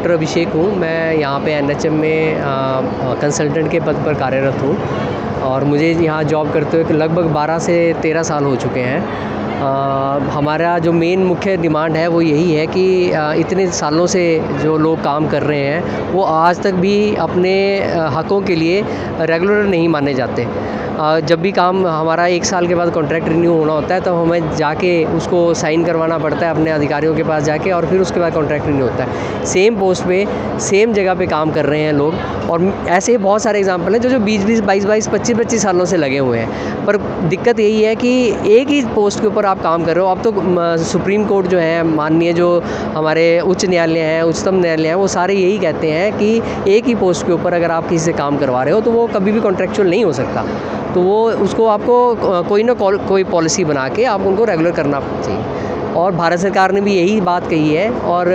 Doctor अभिषेक हूँ। मैं यहाँ पे एनएचएम में कंसल्टेंट के पद पर कार्यरत हूँ और मुझे यहाँ जॉब करते हुए लगभग 12 से 13 साल हो चुके हैं। हमारा जो मेन मुख्य डिमांड है वो यही है कि इतने सालों से जो लोग काम कर रहे हैं वो आज तक भी अपने हकों के लिए रेगुलर नहीं माने जाते। जब भी काम हमारा 1 साल के बाद कॉन्ट्रैक्ट रिन्यू होना होता है तो हमें जाके उसको साइन करवाना पड़ता है अपने अधिकारियों के पास जाके, और फिर उसके बाद कॉन्ट्रैक्ट रिन्यू होता है। सेम पोस्ट पे सेम जगह पे काम कर रहे हैं लोग, और ऐसे बहुत सारे एग्जांपल हैं जो 20-20, 22-22, 25-25 सालों से लगे हुए हैं। पर दिक्कत यही है कि एक ही पोस्ट के ऊपर आप काम कर रहे हो। अब तो सुप्रीम कोर्ट जो है, माननीय जो हमारे उच्च न्यायालय हैं, उच्चतम न्यायालय हैं, वो सारे यही कहते हैं कि एक ही पोस्ट के ऊपर अगर आप किसी से काम करवा रहे हो तो वो कभी भी कॉन्ट्रैक्चुअल नहीं हो सकता। तो वो उसको आपको कोई ना कोई पॉलिसी बना के आप उनको रेगुलर करना चाहिए। और भारत सरकार ने भी यही बात कही है, और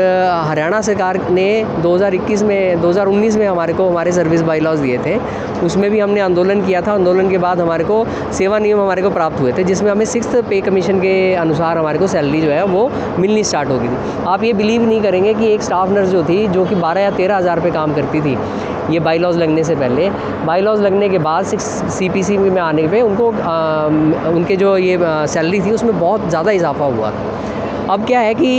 हरियाणा सरकार ने 2019 में हमारे को हमारे सर्विस बाईलॉज दिए थे। उसमें भी हमने आंदोलन किया था। आंदोलन के बाद हमारे को सेवा नियम हमारे को प्राप्त हुए थे, जिसमें हमें 6th पे कमीशन के अनुसार हमारे को सैलरी जो है वो मिलनी स्टार्ट हो गई थी। आप ये बिलीव नहीं करेंगे कि एक स्टाफ नर्स जो थी, जो कि 12 या 13 हज़ार पे काम करती थी, ये बाईलॉज लगने से पहले, बाईलॉज लगने के बाद 6 CPC में आने पे उनको उनके जो ये सैलरी थी उसमें बहुत ज़्यादा इजाफा हुआ। अब क्या है कि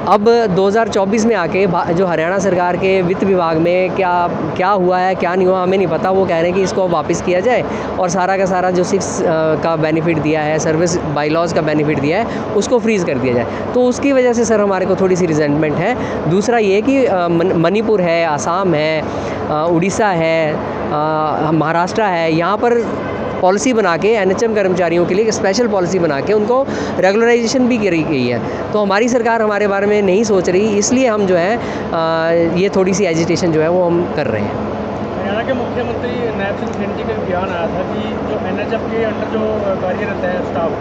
अब 2024 में आके जो हरियाणा सरकार के वित्त विभाग में क्या हुआ है, क्या नहीं हुआ, हमें नहीं पता। वो कह रहे हैं कि इसको वापस किया जाए और सारा का सारा जो 6 का बेनिफिट दिया है, सर्विस बाईलॉज का बेनिफिट दिया है, उसको फ्रीज़ कर दिया जाए। तो उसकी वजह से सर हमारे को थोड़ी सी रिजेंटमेंट है। दूसरा ये कि मणिपुर है, आसाम है, उड़ीसा है, महाराष्ट्र है, यहाँ पर पॉलिसी बना के एनएचएम कर्मचारियों के लिए एक स्पेशल पॉलिसी बना के उनको रेगुलराइजेशन भी करी गई है। तो हमारी सरकार हमारे बारे में नहीं सोच रही, इसलिए हम जो है ये थोड़ी सी एजिटेशन जो है वो हम कर रहे हैं। हरियाणा के मुख्यमंत्री नायब सिंह सेन जी का बयान आया था कि जो एनएचएम के अंडर जो कार्यरत है स्टाफ,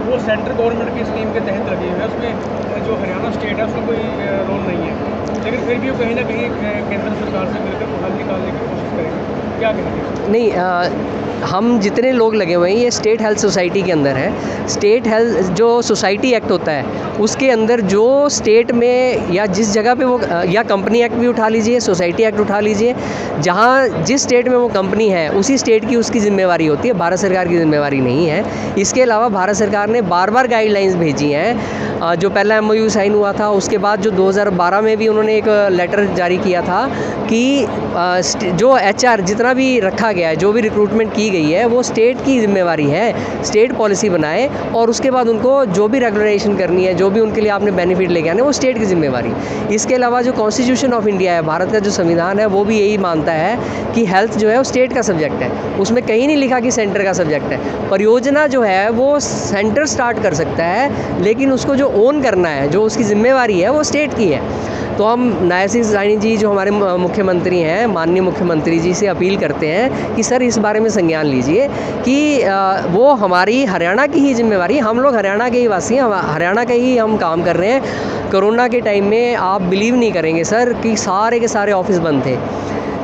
वो सेंट्रल गवर्नमेंट की स्कीम के तहत लगे हुए हैं। उसमें जो हरियाणा स्टेट है उसका कोई रोल नहीं है, लेकिन फिर भी वो कहीं ना कहीं केंद्र सरकार से मिलकर हल निकालने की कोशिश करेंगे। क्या कहेंगे? नहीं, हम जितने लोग लगे हुए हैं ये स्टेट हेल्थ सोसाइटी के अंदर है। स्टेट हेल्थ जो सोसाइटी एक्ट होता है उसके अंदर जो स्टेट में या जिस जगह पे वो, या कंपनी एक्ट भी उठा लीजिए, सोसाइटी एक्ट उठा लीजिए, जहाँ जिस स्टेट में वो कंपनी है उसी स्टेट की उसकी जिम्मेवारी होती है, भारत सरकार की जिम्मेवारी नहीं है। इसके अलावा भारत सरकार ने बार गाइडलाइंस भेजी हैं। जो पहला MOU साइन हुआ था, उसके बाद जो 2012 में भी उन्होंने एक लेटर जारी किया था कि जो HR जितना भी रखा गया है, जो भी रिक्रूटमेंट की गई है, वो स्टेट की जिम्मेवारी है। स्टेट पॉलिसी बनाए और उसके बाद उनको जो भी रेगुलराइजेशन करनी है, जो भी उनके लिए आपने बेनिफिट लेके आने, वो स्टेट की जिम्मेवारी। इसके अलावा जो कॉन्स्टिट्यूशन ऑफ इंडिया है, भारत का जो संविधान है, वो भी यही मानता है कि हेल्थ जो है वो स्टेट का सब्जेक्ट है। उसमें कहीं नहीं लिखा कि सेंटर का सब्जेक्ट है। परियोजना जो है वो सेंटर स्टार्ट कर सकता है, लेकिन उसको जो ओन करना है, जो उसकी जिम्मेवारी है, वो स्टेट की है। तो हम नायब सिंह सैनी जी जो हमारे मुख्यमंत्री हैं, माननीय मुख्यमंत्री जी से अपील करते हैं कि सर इस बारे में संज्ञान लीजिए कि वो हमारी हरियाणा की ही जिम्मेवारी, हम लोग हरियाणा के ही वासी हैं, हरियाणा के ही हम काम कर रहे हैं। कोरोना के टाइम में आप बिलीव नहीं करेंगे सर कि सारे के सारे ऑफिस बंद थे।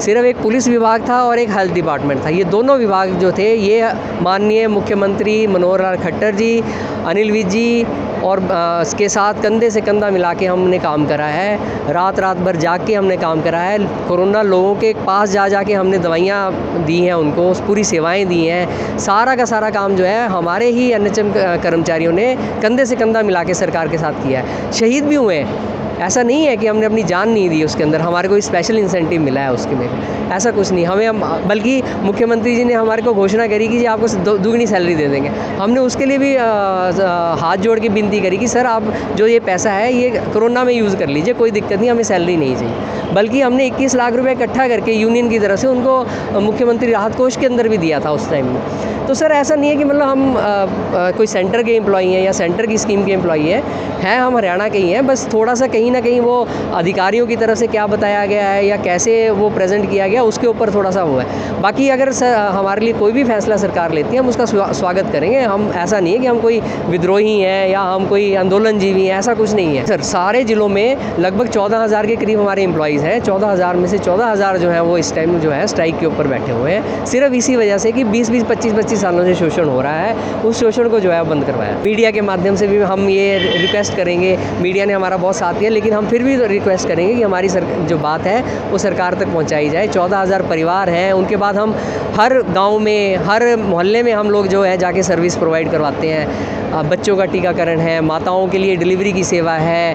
सिर्फ एक पुलिस विभाग था और एक हेल्थ डिपार्टमेंट था। ये दोनों विभाग जो थे, ये माननीय मुख्यमंत्री मनोहर लाल खट्टर जी, अनिल विज जी और इसके साथ कंधे से कंधा मिला के हमने काम करा है। रात भर जाग के हमने काम करा है। कोरोना लोगों के पास जा के हमने दवाइयाँ दी हैं, उनको पूरी सेवाएं दी हैं। सारा का सारा काम जो है हमारे ही एनएचएम कर्मचारियों ने कंधे से कंधा मिला के सरकार के साथ किया है। शहीद भी हुए हैं, ऐसा नहीं है कि हमने अपनी जान नहीं दी उसके अंदर, हमारे को स्पेशल इंसेंटिव मिला है उसके में, ऐसा कुछ नहीं। बल्कि मुख्यमंत्री जी ने हमारे को घोषणा करी कि जी आपको दुगनी सैलरी दे देंगे। हमने उसके लिए भी हाथ जोड़ के विनती करी कि सर आप जो ये पैसा है ये कोरोना में यूज़ कर लीजिए, कोई दिक्कत नहीं, हमें सैलरी नहीं चाहिए। बल्कि हमने 21 लाख रुपये इकट्ठा करके यूनियन की तरफ से उनको मुख्यमंत्री राहत कोष के अंदर भी दिया था उस टाइम में। तो सर ऐसा नहीं है कि मतलब हम कोई सेंटर के एम्प्लॉई हैं या सेंटर की स्कीम के एम्प्लॉई हैं, हम हरियाणा के ही हैं। बस थोड़ा सा कहीं ना कहीं वो अधिकारियों की तरफ से क्या बताया गया है या कैसे वो प्रेजेंट किया गया, उसके ऊपर थोड़ा सा हुआ है। बाकी अगर हमारे लिए कोई भी फैसला सरकार लेती है, हम उसका स्वागत करेंगे। हम ऐसा नहीं है कि हम कोई विद्रोही हैं या हम कोई आंदोलनजीवी हैं, ऐसा कुछ नहीं है सर। सारे ज़िलों में लगभग 14,000 के करीब हमारे एम्प्लॉयज़ सर्विसेज हैं 14,000 में से 14,000 जो है वो इस टाइम जो है स्ट्राइक के ऊपर बैठे हुए हैं, सिर्फ इसी वजह से कि 20-20, 25-25 सालों से शोषण हो रहा है, उस शोषण को जो है बंद करवाया। मीडिया के माध्यम से भी हम ये रिक्वेस्ट करेंगे, मीडिया ने हमारा बहुत साथ दिया, लेकिन हम फिर भी रिक्वेस्ट करेंगे कि हमारी जो बात है वो सरकार तक पहुँचाई जाए। 14,000 परिवार हैं, उनके बाद हम हर गाँव में, हर मोहल्ले में हम लोग जो है जाके सर्विस प्रोवाइड करवाते हैं। बच्चों का टीकाकरण है, माताओं के लिए डिलीवरी की सेवा है,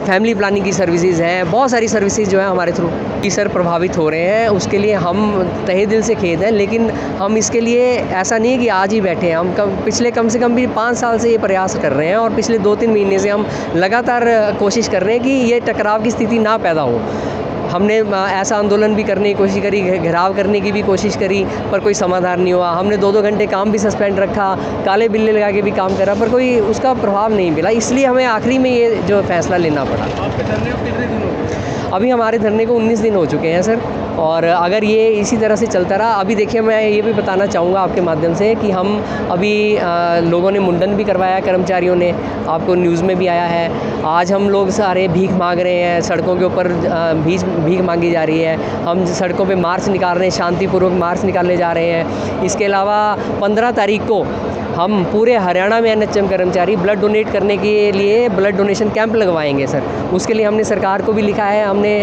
फैमिली प्लानिंग की सर्विसेज हैं, बहुत सारी सर्विसेज जो है हमारे थ्रू की सर प्रभावित हो रहे हैं। उसके लिए हम तहे दिल से खेद हैं, लेकिन हम इसके लिए ऐसा नहीं है कि आज ही बैठे हैं, हम पिछले कम से कम भी 5 साल से ये प्रयास कर रहे हैं और पिछले 2-3 महीने से हम लगातार कोशिश कर रहे हैं कि ये टकराव की स्थिति ना पैदा हो। हमने ऐसा आंदोलन भी करने की कोशिश करी, घेराव करने की भी कोशिश करी, पर कोई समाधान नहीं हुआ। हमने 2-2 घंटे काम भी सस्पेंड रखा, काले बिल्ले लगा के भी काम करा, पर कोई उसका प्रभाव नहीं मिला, इसलिए हमें आखिरी में ये जो फैसला लेना पड़ा। आपके धरने को कितने दिन हो गए? अभी हमारे धरने को 19 दिन हो चुके हैं सर, और अगर ये इसी तरह से चलता रहा, अभी देखिए मैं ये भी बताना चाहूँगा आपके माध्यम से कि हम अभी लोगों ने मुंडन भी करवाया, कर्मचारियों ने, आपको न्यूज़ में भी आया है। आज हम लोग सारे भीख मांग रहे हैं, सड़कों के ऊपर भीख मांगी जा रही है, हम सड़कों पे मार्च निकाल रहे हैं, शांतिपूर्वक मार्च निकालने जा रहे हैं। इसके अलावा 15 तारीख को हम पूरे हरियाणा में एनएचएम कर्मचारी ब्लड डोनेट करने के लिए ब्लड डोनेशन कैंप लगवाएंगे सर। उसके लिए हमने सरकार को भी लिखा है, हमने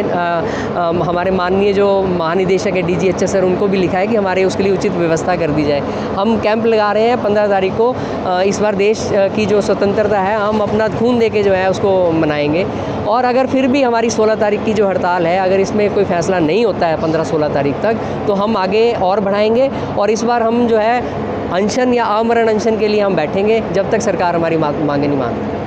हमारे माननीय जो महानिदेशक है DGHS सर, उनको भी लिखा है कि हमारे उसके लिए उचित व्यवस्था कर दी जाए। हम कैंप लगा रहे हैं 15 तारीख को। इस बार देश की जो स्वतंत्रता है, हम अपना खून दे के जो है उसको मनाएंगे। और अगर फिर भी हमारी 16 तारीख की जो हड़ताल है, अगर इसमें कोई फैसला नहीं होता है 15-16 तारीख तक, तो हम आगे और बढ़ाएंगे। और इस बार हम जो है अनशन या आमरण अनशन के लिए हम बैठेंगे जब तक सरकार हमारी मांगे नहीं मानती।